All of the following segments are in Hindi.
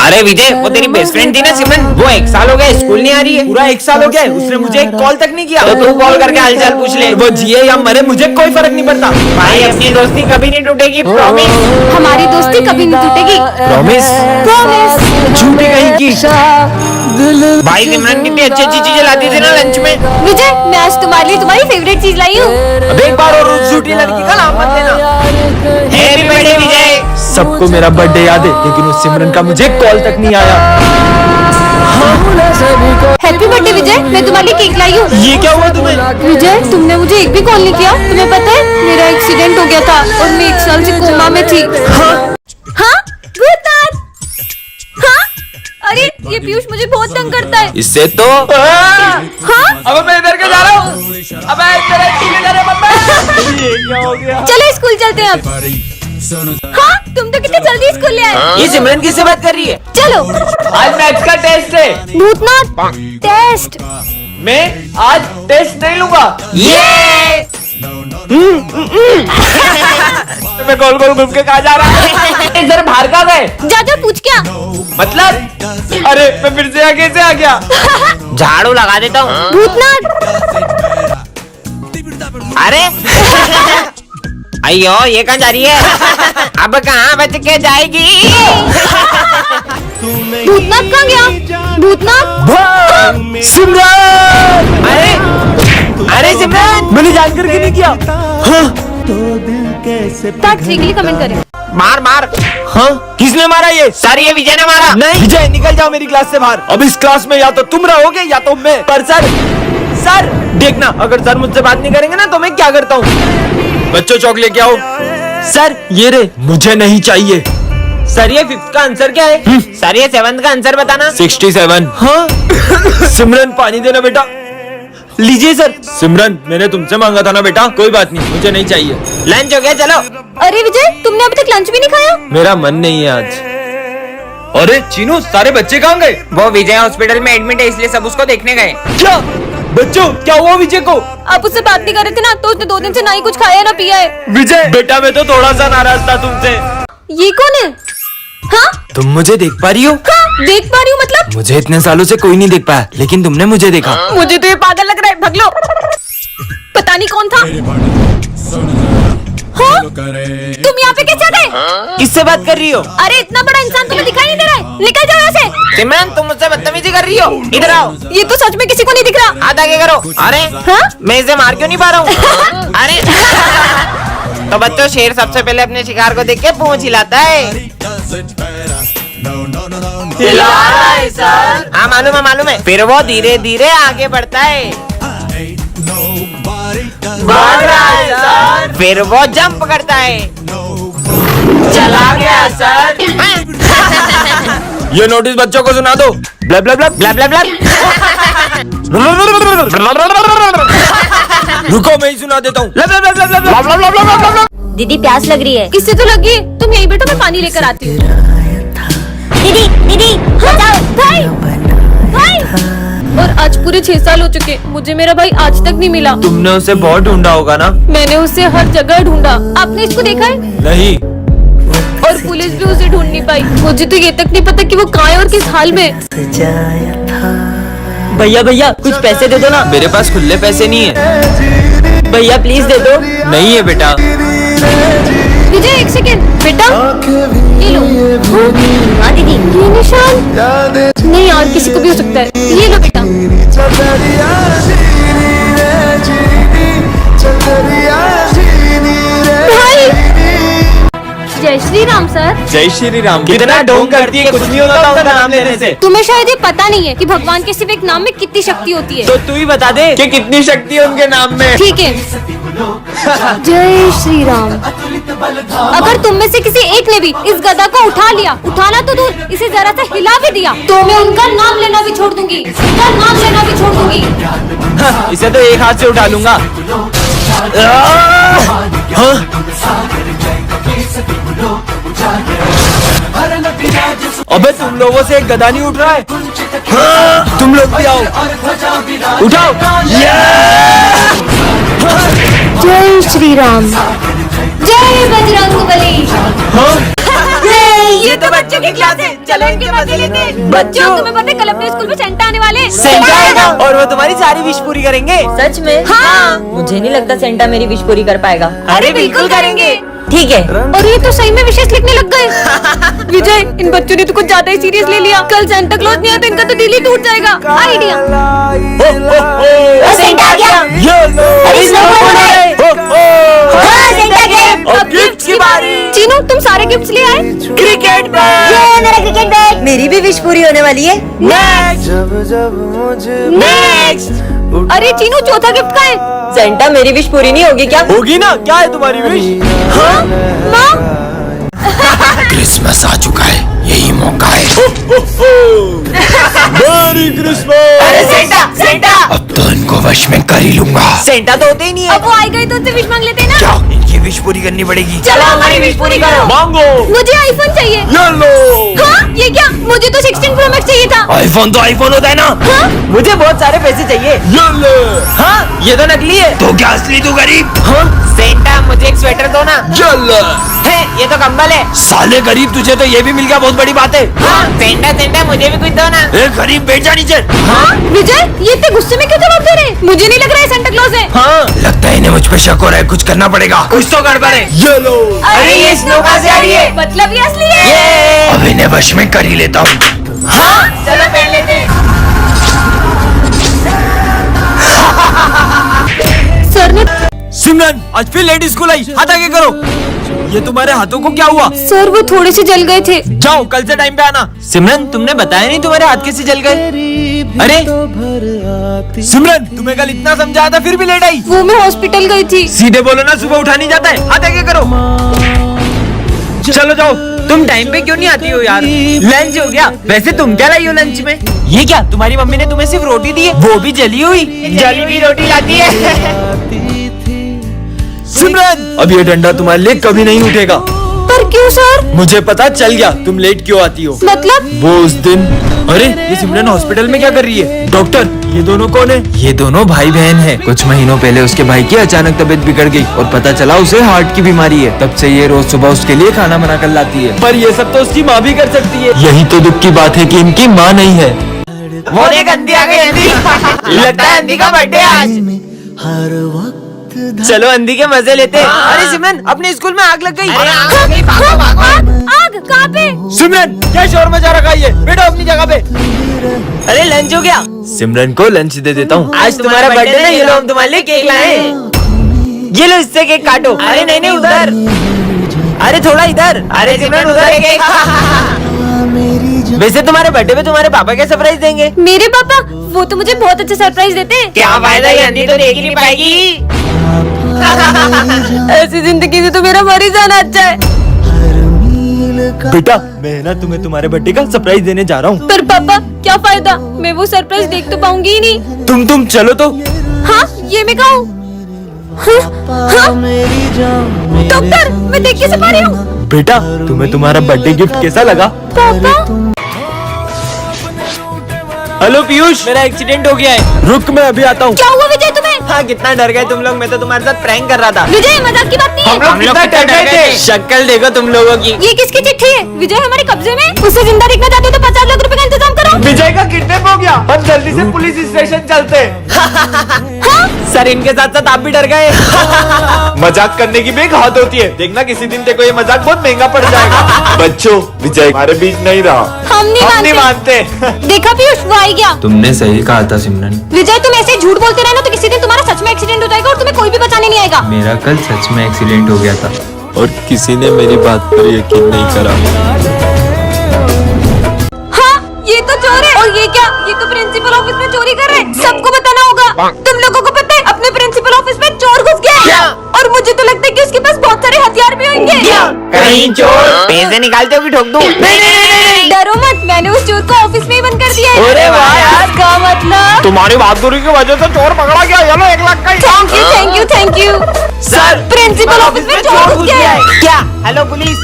अरे विजय, वो तेरी बेस्ट फ्रेंड थी ना सिमरन, वो 1 साल हो गया स्कूल नहीं आ रही है। पूरा 1 साल हो गया है, उसने मुझे एक कॉल तक नहीं किया। तो तू कॉल करके हालचाल पूछ ले। वो जिए या मरे मुझे कोई फर्क नहीं पड़ता। भाई अपनी दोस्ती कभी नहीं टूटेगी, प्रॉमिस। हमारी दोस्ती कभी नहीं टूटेगी। प्रॉमिस? प्रॉमिस। झूठी कहीं की। भाई सिमरन कितनी अच्छी अच्छी चीजें लाती थी ना लंच में। विजय, मैं आज तुम्हारे लिए तुम्हारी फेवरेट चीज लाई हूँ। अब एक बार और उस झूठी लड़की का नाम मत लेना। हैप्पी बर्थडे विजय। सबको मेरा बर्थडे याद है, लेकिन उस सिमरन का मुझे कॉल तक नहीं आया। हैप्पी बर्थडे विजय, मैं तुम्हारे लिए केक लाई हूँ। ये क्या हुआ तुम्हें? विजय, तुमने मुझे एक भी कॉल नहीं किया। तुम्हें पता है मेरा एक्सीडेंट हो गया था और मैं 1 साल से कोमा में थी। हाँ भूतनाथ। हाँ अरे ये पीयूष मुझे बहुत तंग करता है। इससे तो हाँ अब मैं इधर के जा रहा हूँ। अब ये क्या हो गया? चलो स्कूल चलते हैं अब। हाँ तुम तो कितने जल्दी स्कूल ले आए। ये सिमरन किससे बात कर रही है? चलो। आज मैथ्स का टेस्ट है। भूतनाथ टेस्ट। मैं आज टेस्ट नहीं लूंगा। ये मैं गोल गोल घूम के कहा जा रहा है? इधर बाहर कहाँ गए? जा जा पूछ क्या। मतलब अरे मैं फिर से कैसे आ गया? झाड़ू लगा देता हूँ। भूतनाथ। अरे अयो ये कहाँ जा रही है? अब कहाँ बच के जाएगी? भूतनाथ कहाँ गया? भूतनाथ। सिमरन! अरे सिमरन, मैंने जानकर क्यों नहीं किया? पार्ट 3 के लिए कमेंट करें। मार मार। हाँ किसने मारा ये? सर ये विजय ने मारा। नहीं विजय, निकल जाओ मेरी क्लास से बाहर। अब इस क्लास में या तो तुम रहोगे या तो मैं। पर सर देखना, अगर सर मुझसे बात नहीं करेंगे ना तो मैं क्या करता हूँ। बच्चों चौक लेके आओ। सर ये रे, मुझे नहीं चाहिए। सर ये 5th का आंसर क्या है? सर ये 7th का आंसर बताना। 67। हाँ सिमरन पानी देना बेटा। लीजिए सर। सिमरन मैंने तुमसे मांगा था ना बेटा, कोई बात नहीं, मुझे नहीं चाहिए। लंच हो गया, चलो। अरे विजय, तुमने अभी तक लंच भी नहीं खाया। मेरा मन नहीं है आज। अरे चीनू, सारे बच्चे कहाँ गए? वो विजय हॉस्पिटल में एडमिट है, इसलिए सब उसको देखने गए। क्या बच्चों, क्या हुआ विजय को? आप उससे बात नहीं कर रहे थे ना, तो उसने 2 दिन से ना ही कुछ खाया ना पिया है। विजय बेटा, मैं तो थोड़ा सा नाराज था तुमसे। ये कौन है? हाँ तुम मुझे देख पा रही हो? हाँ देख पा रही हूँ। मतलब मुझे इतने सालों से कोई नहीं देख पाया, लेकिन तुमने मुझे देखा। मुझे तो ये पागल लग रहा है, भग लो। पता नहीं कौन था। हाँ तुम यहाँ पे कैसे आ गए? किससे बात कर रही हो? अरे इतना बड़ा इंसान तुम्हें दिखाई नहीं दे रहा है, निकल जाओ यहाँ से। सिमरन तुम मुझसे बदतमीजी कर रही हो, इधर आओ। ये तो सच में किसी को नहीं दिख रहा। आधा क्या करो। अरे हाँ मैं इसे मार क्यों नहीं पा रहा हूँ? अरे तो बच्चों, शेर सबसे पहले अपने शिकार को देख के पूंछ हिलाता है। हाँ मालूम है। फिर वो धीरे धीरे आगे बढ़ता है। भाग रहा है सर। फिर वो जंप करता है। चला गया सर। ये नोटिस बच्चों को सुना दो। Bulb bulb bulb bulb bulb रुको, मैं ही सुना देता हूँ। Bulb bulb bulb bulb bulb. दीदी प्यास लग रही है। किससे तो लगी, तुम यही बैठो, मैं पानी लेकर आती हूँ। दीदी बचाओ भाई। और आज पूरे 6 साल हो चुके, मुझे मेरा भाई आज तक नहीं मिला। तुमने उसे बहुत ढूंढा होगा ना? मैंने उसे हर जगह ढूंढा। आपने इसको देखा है? नहीं। और पुलिस भी उसे ढूंढ नहीं पाई। मुझे तो ये तक नहीं पता कि वो कहाँ है और किस हाल में। भैया कुछ पैसे दे दो ना। मेरे पास खुले पैसे नहीं है। भैया प्लीज दे दो। नहीं है बेटा। विजय 1 सेकेंड बेटा, ये लो। हाँ दीदी, ये निशान नहीं यार, किसी को भी हो सकता है। ये लो बेटा। भाई जय श्री राम सर। जय श्री राम। कितना ढोंग करती है, कुछ नहीं होता उनका नाम लेने से। तुम्हें शायद ये पता नहीं है कि भगवान के सिर्फ एक नाम में कितनी शक्ति होती है। तो तू ही बता दे कि कितनी शक्ति है उनके नाम में। ठीक है। जय श्री राम। अगर तुम में से किसी एक ने भी इस गदा को उठा लिया, उठाना तो दूर, इसे जरा सा हिला भी दिया, तो मैं उनका नाम लेना भी छोड़ दूंगी। उनका नाम लेना भी छोड़ दूंगी। इसे तो एक हाथ से उठा लूंगा। अबे तुम लोगों से एक गदा नहीं उठ रहा है। तुम लोग भी आओ, उठाओ। जय श्री राम। जय बजरंगबली। जय ये तो बच्चों की क्लास है, चलो इनके मजे लेते हैं। बच्चों तुम्हें पता है कल अपने स्कूल में सेंटा आने वाले हैं। सेंटा आएगा और वो तुम्हारी सारी विश पूरी करेंगे। सच में? हाँ। मुझे नहीं लगता सेंटा मेरी विश पूरी कर पाएगा। अरे बिल्कुल करेंगे। ठीक है। और ये तो सही में विशेष लिखने लग गए। विजय, इन बच्चों ने तो कुछ ज्यादा ही सीरियस ले लिया। कल सेंटा क्लॉज नहीं आया तो इनका तो दिल ही टूट जाएगा। आइडिया। सेंटा आ गया। अरे स्नोबॉल है। हाँ, सेंटा गेम। अब गिफ्ट्स की बारी। चीनू, तुम सारे गिफ्ट्स ले आए? Cricket bat. ये मेरा क्रिकेट बैट। मेरी भी विश पूरी होने वाली है। नेक्स्ट। अरे चीनू, चौथा गिफ्ट का है? सेंटा मेरी विश पूरी नहीं होगी क्या? होगी ना, क्या है तुम्हारी विश? हाँ? माँ? क्रिसमस आ चुका है, यही मौका है। मेरी क्रिसमस। अरे सेंटा सेंटा अब तो इनको वश में कर ही लूंगा। सेंटा तो होते ही नहीं है। अब वो आए गए तो उनसे विश मांग लेते हैं ना। क्या इनकी विश पूरी करनी पड़ेगी? चलो हमारी विश पूरी करो। मांगो। मुझे आईफोन चाहिए। ये लो। हाँ? ये क्या? मुझे तो 16 प्रो मैक्स चाहिए था। आईफोन तो आईफोन होता है ना। हाँ? मुझे बहुत सारे पैसे चाहिए। ये लो। हाँ, ये तो नकली है। तो क्या असली तू गरीब? हाँ, सेंटा मुझे एक स्वेटर दो ना। ये लो। है, ये तो कंबल है। साले गरीब, तुझे तो ये भी मिल गया, बहुत बड़ी बात है। हाँ, सेंटा सेंटा मुझे भी कुछ दो ना। ए गरीब, बैठ जा नीचे। हाँ? विजय, ये इतने गुस्से में क्यों जवाब दे रहे हैं? मुझे नहीं लग रहा है सेंटा क्लॉज है। हाँ। लगता है इन्हें मुझ पे शक हो रहा है, कुछ करना पड़ेगा। कुछ तो गड़बड़ है। ये लो। अरे ये स्नो कहाँ से आ रही है? मतलब ये असली है। अब इन्हें वश में कर ही लेता हूँ। चलो पहन लेते हैं। सर ने सिमरन, आज फिर लेट स्कूल आई। हाथ आगे करो। ये तुम्हारे हाथों को क्या हुआ? सर वो थोड़े से जल गए थे। जाओ, कल से टाइम पे आना। सिमरन, तुमने बताया नहीं तुम्हारे हाथ कैसे जल गए? अरे सिमरन, तुम्हें कल इतना समझाया था फिर भी लेट आई। वो मैं हॉस्पिटल गई थी। सीधे बोलो ना, सुबह उठा नहीं जाता है। हाथ आगे करो। चलो जाओ। तुम टाइम पे क्यों नहीं आती हो यार? लंच हो गया। वैसे तुम क्या लाई हो लंच में? ये क्या, तुम्हारी मम्मी ने तुम्हें सिर्फ रोटी दी है, वो भी जली हुई? जली हुई रोटी लाती है। सिमरन, अब ये डंडा तुम्हारे लिए कभी नहीं उठेगा। पर क्यों सर? मुझे पता चल गया तुम लेट क्यों आती हो। मतलब? वो उस दिन। अरे ये सिमरन हॉस्पिटल में क्या कर रही है? डॉक्टर, ये दोनों कौन है? ये दोनों भाई बहन हैं। कुछ महीनों पहले उसके भाई की अचानक तबीयत बिगड़ गई और पता चला उसे हार्ट की बीमारी है। तब से ये रोज सुबह उसके लिए खाना बना कर लाती है। पर ये सब तो उसकी माँ भी कर सकती है। यही तो दुख की बात है कि इनकी माँ नहीं है। वो देख अंधी आ गई। अंधी लगता है अंधी का बर्थडे आज। चलो अंधी के मजे लेते हैं। अरे सिमरन, अपने स्कूल में आग लग गई। अरे आग आ गई, भागो भागो। आग कहाँ पे? सिमरन, क्या शोर मचा रखा है ये? बैठो अपनी जगह पे। अरे लंच हो गया। सिमरन को लंच दे देता हूँ। आज तुम्हारा बर्थडे है, ये लो हम तुम्हारे लिए केक लाए हैं। ये लो, इससे केक काटो। अरे नहीं नहीं, उधर। अरे थोड़ा इधर। अरे सिमरन उधर है केक। वैसे तुम्हारे बर्थडे पे तुम्हारे पापा क्या सरप्राइज देंगे? मेरे पापा वो तो मुझे बहुत अच्छा सरप्राइज देते हैं। क्या फायदा, ये अंधी तो देख ही नहीं पाएगी। ऐसी जिंदगी से तो मेरा मर ही जाना अच्छा है। बेटा, मैं ना तुम्हें तुम्हारे बर्थडे का सरप्राइज देने जा रहा हूँ। पर पापा क्या फायदा, मैं वो सरप्राइज देख तो पाऊंगी ही नहीं। तुम चलो तो। हाँ, ये मैं कहूँ। हाँ? डॉक्टर, मैं देख कैसे पा रही हूँ? बेटा, तुम्हें तुम्हारा बर्थडे गिफ्ट कैसा लगा? पापा हेलो पीयूष, मेरा एक्सीडेंट हो गया है। रुक, मैं अभी आता हूँ। क्या हुआ विजय तुम्हें? हाँ, कितना डर गए तुम लोग। मैं तो तुम्हारे साथ प्रैंक कर रहा था। विजय मजाक की बात नहीं है। हम लोग कितना डर गए थे। शक्ल देखो तुम लोगों की। ये किसकी चिट्ठी है? विजय हमारे कब्जे में। उसे जिंदा देखना चाहते हो तो 50 लाख रुपए का इंतजाम करो। विजय का किडनैप हो गया। हम जल्दी से पुलिस स्टेशन चलते। सर, इनके साथ साथ आप भी डर गए। मजाक करने की भी एक हद होती है। देखना किसी दिन देखो ये मजाक बहुत महंगा पड़ जाएगा। बच्चों, विजय हमारे बीच नहीं रहा। हम नहीं मानते। देखा पीयूष, वो आई गया। तुमने सही कहा था सिमरन। विजय, तुम ऐसे झूठ बोलते रहे ना तो किसी दिन तुम्हारा सच में एक्सीडेंट हो जाएगा और तुम्हें कोई भी बचाने नहीं आएगा। मेरा कल सच में एक्सीडेंट हो गया था और किसी ने मेरी बात पर यकीन नहीं करा। हाँ, ये तो चोर है। और ये क्या? ये तो प्रिंसिपल ऑफिस में चोरी कर रहे हैं। सबको बताना होगा। तुम लोगों को पता है अपने प्रिंसिपल ऑफिस में चोर घुस गया है। और मुझे तो लगता है कि उसके पास बहुत सारे हथियार भी होंगे। कहीं चोर पैसे निकालते हो कि ठोक दूं? नहीं, डरो मत, मैंने उस चोर को ऑफिस में ही बंद कर दिया है। अरे वाह यार। का मतलब? तुम्हारी बहादुरी की वजह से चोर पकड़ा गया। चलो 1 लाख का। Thank you thank you thank you. Sir, principal office में चोर घुस गया है। क्या? हेलो पुलिस,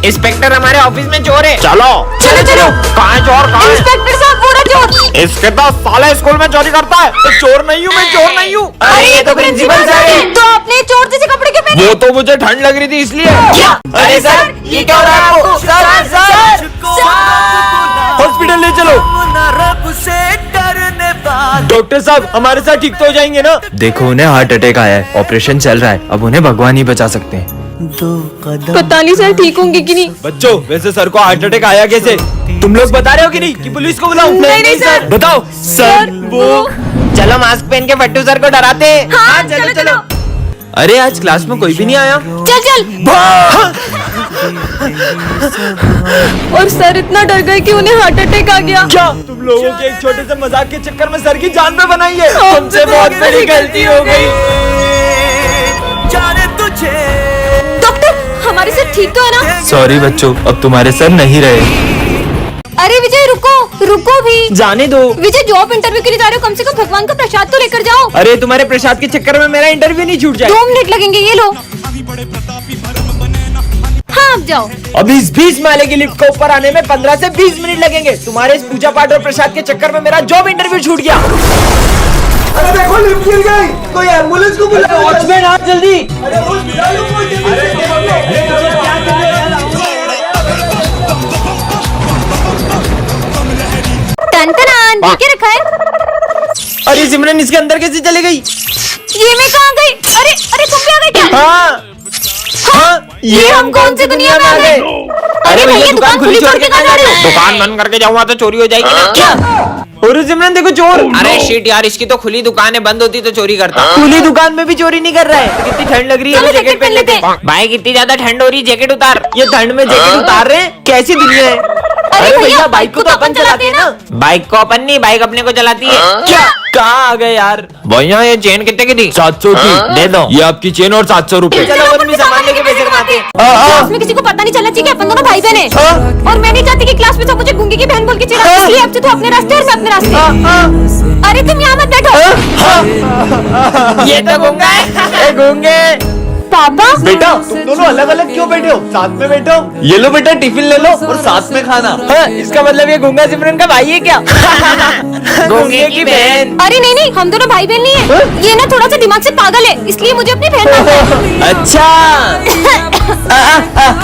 इंस्पेक्टर हमारे ऑफिस में चोर है। चलो चलो चलो। कहाँ है चोर? कहाँ है? इंस्पेक्टर साहब, पूरा चोर। इसके तो साले स्कूल में चोरी करता है। चोर नहीं हूँ मैं, चोर नहीं हूँ। अरे ये तो प्रिंसिपल सर है। तो आपने चोर जैसे कपड़े क्यों पहने? वो तो मुझे ठंड लग रही थी इसलिए। अरे सर ये क्या हो रहा है आपको? सर हॉस्पिटल ले चलो। डॉक्टर साहब हमारे साथ ठीक तो हो जाएंगे ना? देखो उन्हें हार्ट अटैक आया है, ऑपरेशन चल रहा है, अब उन्हें भगवान ही बचा सकते हैं। पता नहीं सर ठीक होंगे कि नहीं। बच्चों वैसे सर को हार्ट अटैक आया कैसे? तुम लोग बता रहे हो कि नहीं कि पुलिस को बुलाऊं? नहीं, सर। बताओ सर वो। चलो मास्क पहन के फट्टू सर को डराते हैं। हाँ चलो चलो। अरे आज क्लास में कोई भी नहीं आया। चल चल। और सर इतना डर गए कि उन्हें हार्ट अटैक आ गया। क्या तुम लोगों के एक छोटे से मजाक के चक्कर में सर की जान पे बनाई है? हमसे बहुत बड़ी गलती हो गई। डॉक्टर हमारे सर ठीक तो है ना? सॉरी बच्चों, अब तुम्हारे सर नहीं रहे। अरे विजय रुको रुको भी। जाने दो। विजय जॉब इंटरव्यू के लिए जा रहे हो, कम से कम भगवान का प्रसाद तो लेकर जाओ। अरे तुम्हारे प्रसाद के चक्कर में मेरा इंटरव्यू नहीं छूट जाए। 2 मिनट लगेंगे, ये लो। हाँ अब जाओ। अभी इस 20 माले की लिफ्ट को ऊपर आने में 15 से 20 मिनट लगेंगे। तुम्हारे इस पूजा पाठ और प्रसाद के चक्कर में मेरा जॉब इंटरव्यू छूट गया। अरे देखो लिफ्ट गिर गई, कोई एम्बुलेंस को बुलाओ। वॉचमैन आप जल्दी। टन ये क्या रखा है? अरे सिमरन इसके अंदर कैसे चली गई? ये मैं कहाँ गई? अरे अरे तुम भी आ गए क्या? हाँ हाँ ये हम कौन सी दुनिया में आ गए? अरे भैया दुकान खुली छोड़ के कहाँ जा रहे हो? दुकान बंद करके जाऊंगा तो चोरी हो जाएगी ना। क्या? और सिमरन देखो चोर। अरे शिट यार, इसकी तो खुली दुकान है, बंद होती तो चोरी करता। खुली दुकान में भी चोरी नहीं कर रहा है। कितनी ठंड लग रही है, चलो जैकेट पहन लेते हैं। भाई कितनी ज्यादा ठंड हो रही, जैकेट उतार। ये ठंड में जैकेट उतार रहे हैं? कैसी दुनिया है? अरे भैया बाइक को तो अपन चलाते हैं ना। बाइक को अपन नहीं, बाइक अपने को चलाती है। क्या कहाँ आ गए यार? भैया ये चेन कितने की थी? 700 की। दे दो। ये आपकी चेन और 700 रुपए। चलो अपन भी सामान लेके पैसे कमाते हैं। क्लास में किसी को पता नहीं चलना चाहिए कि अपन दोनों भाई बहन हैं। और मैं नहीं चाहती कि क्लास में सब मुझे गूंगी की बहन बोल के चिढ़ाए, इसलिए अब से तू अपने रास्ते और मैं अपने रास्ते। अरे तुम यहाँ मत बैठो। ये तो गूंगा है। गूंगे पापा बेटा तुम दोनों अलग अलग क्यों बैठे हो? साथ में बैठो। ये लो बेटा टिफिन ले लो और साथ में खाना। हाँ, इसका मतलब ये गूंगा सिमरन का भाई है क्या? गूंगे की बहन। अरे नहीं नहीं, हम दोनों भाई बहन नहीं है। ये ना थोड़ा सा दिमाग से पागल है, इसलिए मुझे अपनी बहन मानता है। अच्छा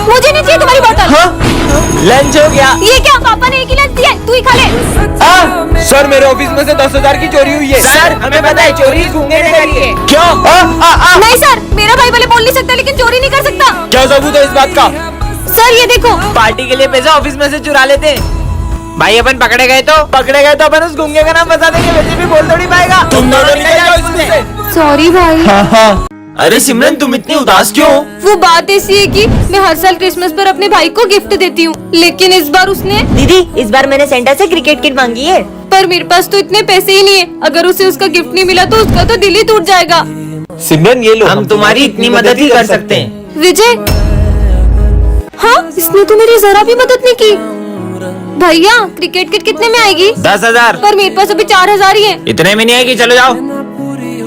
मुझे नहीं चाहिए तुम्हारी बोतल। लंच हो गया। ये क्या? पापा ने एक ही लंच दिया है, तू ही खा ले। सर मेरे ऑफिस में से 10,000 की चोरी हुई है। सर हमें पता है, चोरी गूंगे ने करी है। क्यों? नहीं सर, मेरा भाई भले बोल नहीं सकता लेकिन चोरी नहीं कर सकता। क्या सबूत है इस बात का? सर ये देखो। पार्टी के लिए पैसा ऑफिस में से चुरा लेते हैं। भाई अपन पकड़े गए तो अपन उस गूंगे का नाम बता देंगे, वैसे भी बोल थोड़ी पाएगा। तुम दोनों निकल जाओ स्कूल से। सॉरी भाई। अरे सिमरन तुम इतनी उदास क्यों? वो बात ऐसी है कि मैं हर साल क्रिसमस पर अपने भाई को गिफ्ट देती हूँ, लेकिन इस बार उसने। दीदी इस बार मैंने सेंटा से क्रिकेट किट मांगी है। पर मेरे पास तो इतने पैसे ही नहीं है, अगर उसे उसका गिफ्ट नहीं मिला तो उसका तो दिल ही टूट जाएगा। सिमरन ये लो, हम तुम्हारी इतनी मदद ही कर सकते हैं। विजय, हाँ इसने तो मेरी जरा भी मदद नहीं की। भैया क्रिकेट किट कितने में आएगी? 10,000। पर मेरे पास अभी 4,000 ही है। इतने में नहीं आएगी, चलो जाओ।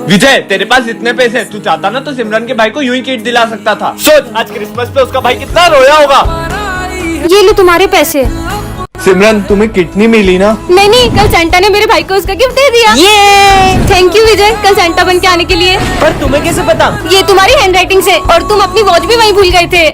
विजय तेरे पास इतने पैसे हैं, तू चाहता ना तो सिमरन के भाई को यूं ही किट दिला सकता था। सोच आज क्रिसमस पे उसका भाई कितना रोया होगा। ये लो तुम्हारे पैसे। सिमरन तुम्हें किट नहीं मिली ना? नहीं, कल सेंटा ने मेरे भाई को उसका गिफ्ट दे दिया। ये थैंक यू विजय, कल सेंटा बन के आने के लिए। पर तुम्हें कैसे पता? ये तुम्हारी हैंडराइटिंग से, और तुम अपनी वॉच भी वहीं भूल गए थे।